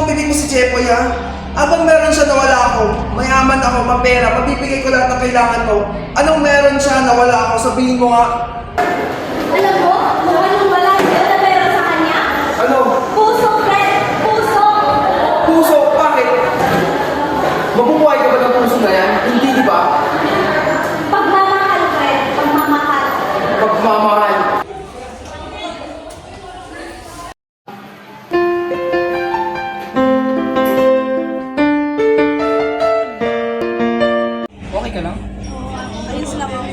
ang bibig mo si Jepoy, ha? Abang meron siya na wala ako, mayaman ako, mapera, mabibigay ko lahat ng kailangan mo. Anong meron siya na wala ako? Sabihin mo nga. Alam mo, kung anong wala sa'yo na meron sa kanya? Ano? Puso, friend! Puso! Puso? Bakit? Mabubuhay ka ba ng puso na yan? Hindi, di ba? Pagmamahal, friend! Pagmamahal! Pagmamahal. Okay ka lang? Ayos lang ako.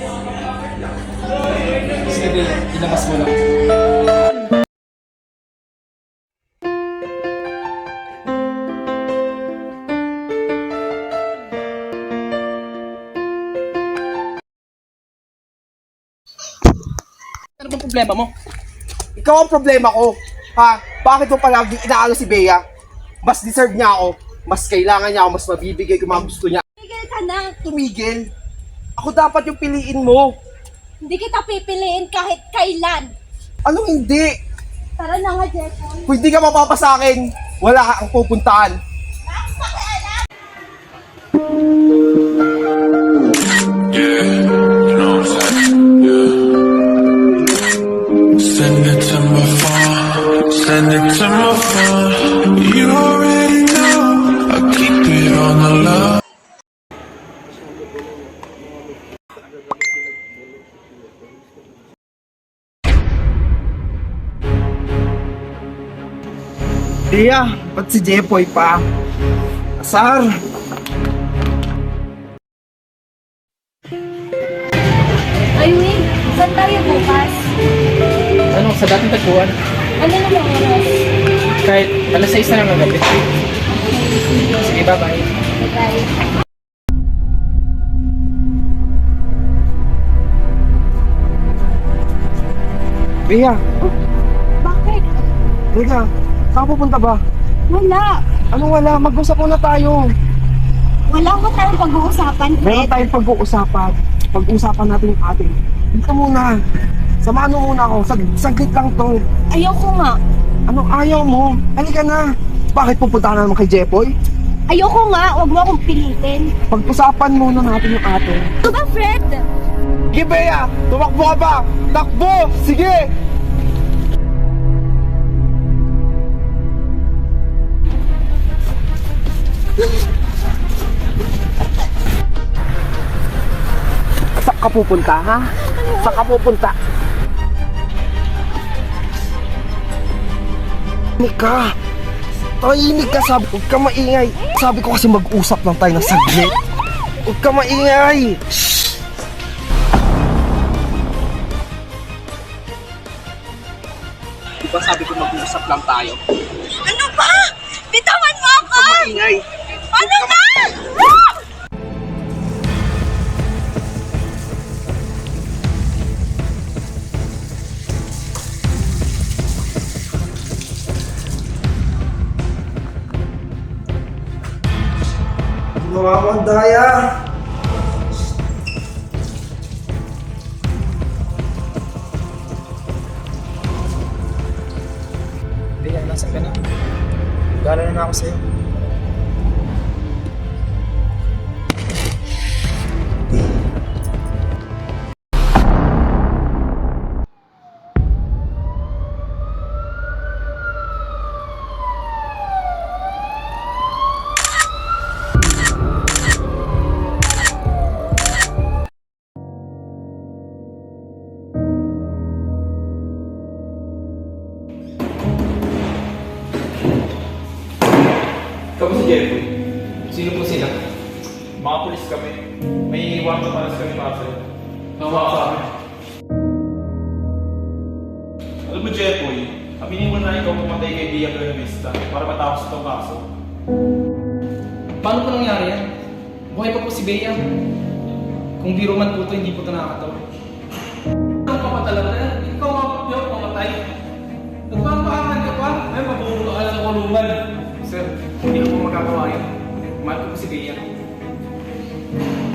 Sige, Bea, ilabas mo lang. Ano bang problema mo? Ikaw ang problema ko. Ha? Bakit mo palagi inaalo si Bea? Mas deserve niya ako. Mas kailangan niya ako. Mas mabibigay ko mga gusto niya. Tigil ka na! Tumigil. Ako dapat yung piliin mo. Hindi kita pipiliin kahit kailan! Anong hindi? Tara na nga, Jepoy. Kung hindi ka mapapa sa akin, wala kang pupuntahan. Send it to my phone, send it to my phone. You already know, I keep it on the low. Bea, ba't si Jepoy pa? Asar! Ay, wait! Saan tayo bukas? Ano, sa dating tagpuan? Ano naman oras? Kahit alas 6 na lang ng gabi. Sige, bye-bye. Bye. Bea, Bakit? teka, saan pupunta ba? Wala! Anong wala? Mag-usap muna tayo. Wala mo tayong pag-uusapan, Meron Fred. tayong pag-uusapan. Pag-uusapan natin yung ating. Dito muna. Samahan mo muna ako. Saglit lang to. Ayoko nga. Anong ayaw mo? Halika na. Bakit pupunta ka naman kay Jepoy? Ayoko nga. Huwag mo akong pilitin. Pag-usapan muna natin yung ating. Ano ba, Fred? Sige, Bea! Tumakbo ka ba? Takbo! Sige! Saan ka pupunta, ha? Saan ka pupunta? Tahimik ka! Tahimik ka! Huwag ka maingay! Sabi ko kasi mag-usap lang tayo ng saglit! Huwag ka maingay! Shhh! Diba sabi ko mag-usap lang tayo? Ano ba? Bitawan mo ako! Huwag ka maingay! Ano ba? Mamamadaya! Bea, nasaan ka na? Gala na ako sa'yo. Kamu si Jeffrey? Sino po sila? Mga pulis kami. May warrant of arrest kami para sa'yo. Tawa sa amin. Alam mo, Jeffrey, aminin mo na ikaw pumatay kay Bea Buenavista para matapos itong kaso. Paano po nangyari yan? Buhay pa po si Bea. Kung biro man po ito, hindi po ito nakakatawa. Ang kapatala na yan, ikaw ang pumatay. Nagpapakangan ka pa? Ay, mabubulo ka lang sa kulungan. Sir, hindi ko po magagawa yan. Mahal ko po si Bea.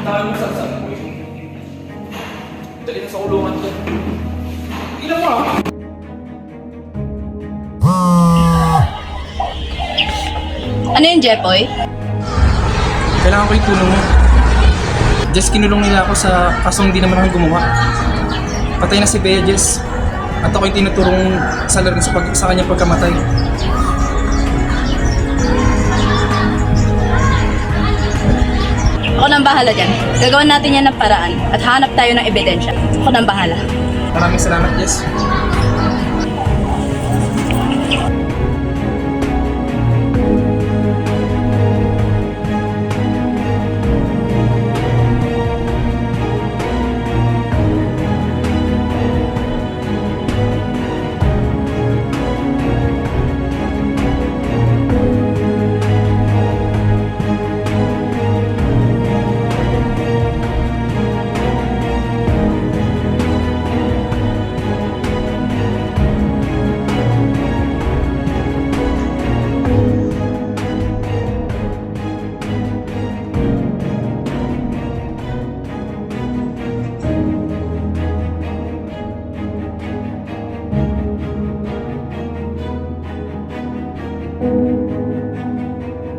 Tahan mo sa mo yun. Dali na sa kulungan ko. Ilan mo ah? Ano yun, Jepoy? Kailangan ko yung tulong mo. Jess, kinulong nila ako sa kasong hindi naman ako gumawa. Patay na si Bea, Jess. At ako yung tinuturong salarin sa kanyang pagkamatay. Ako nang bahala dyan. Gagawin natin yan ng paraan at hanap tayo ng ebidensya. Ako nang bahala. Maraming salamat, Jess.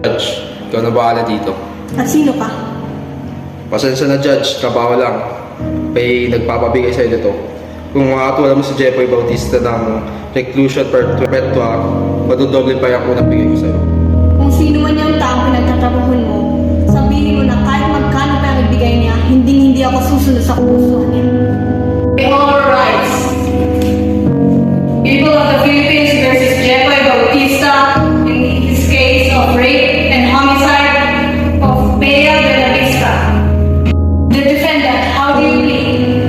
Judge, ikaw na bahala dito. At sino ka? Pasensya na, Judge, trabaho lang. May nagpapabigay sa'yo nito. Kung makakatuwala mo si Jeffoy Bautista ng reclusion perpetua, madodoble pa yung unang bigay ko sa'yo. Kung sino man yung taong pinagtatrabahuhan mo, sabihin mo na kahit magkano pa ang ibigay niya, hindi ako susunod sa kusuhan niya. All rights. People of the Philippines versus Jepoy Bautista in his case of rape and homicide of Bea Benavista. The defendant, how do you plead?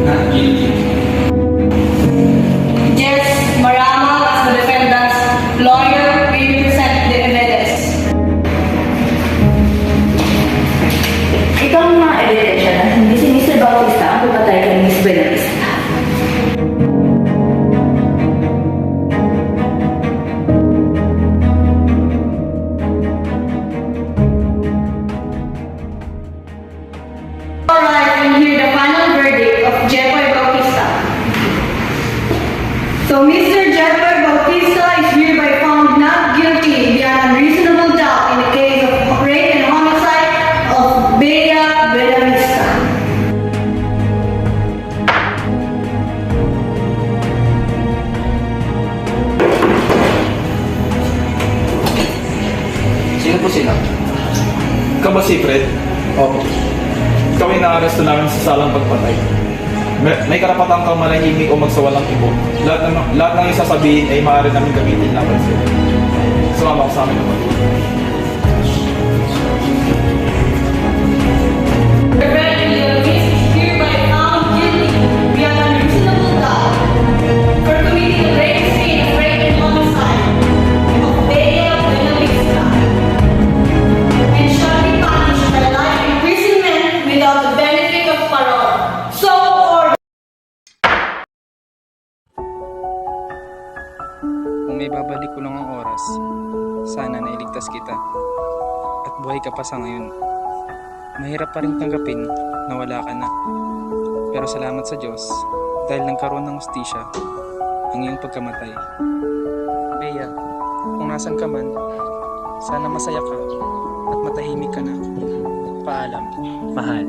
Not guilty. Jess Marama as the defendant's lawyer will present the evidence. Ito ang mga ebidensya na hindi si Mr. Bautista ang pumatay kay Miss Benavista. Alright, and hear the final verdict of Jepoy Bautista. So, Mr. Jepoy Bautista is hereby found not guilty beyond unreasonable doubt in the case of rape and homicide of Bea Benavista. Sino po sila? Ikaw ba si Fred? Opo. Ikaw ay naaresto namin sa salang pagpatay. May karapatan kang manahimik o magsawalang ibo. Lahat ng isasabihin ay maaari namin gamitin laban sa'yo. Sumama ko sa amin naman. The Fred Leonis is hereby found guilty beyond unreasonable doubt for committing the grave sin of rape and homicide of Bea Benavista and shall be punished by life imprisonment without the benefit of parole. So ordered. Kung may babalik ko lang ang oras, sana nailigtas kita. At buhay ka pa sa ngayon. Mahirap pa rin tanggapin na wala ka na. Pero salamat sa Diyos dahil nagkaroon ng hustisya ang iyong pagkamatay. Bea, kung nasan ka man, sana masaya ka at matahimik ka na. Paalam, mahal.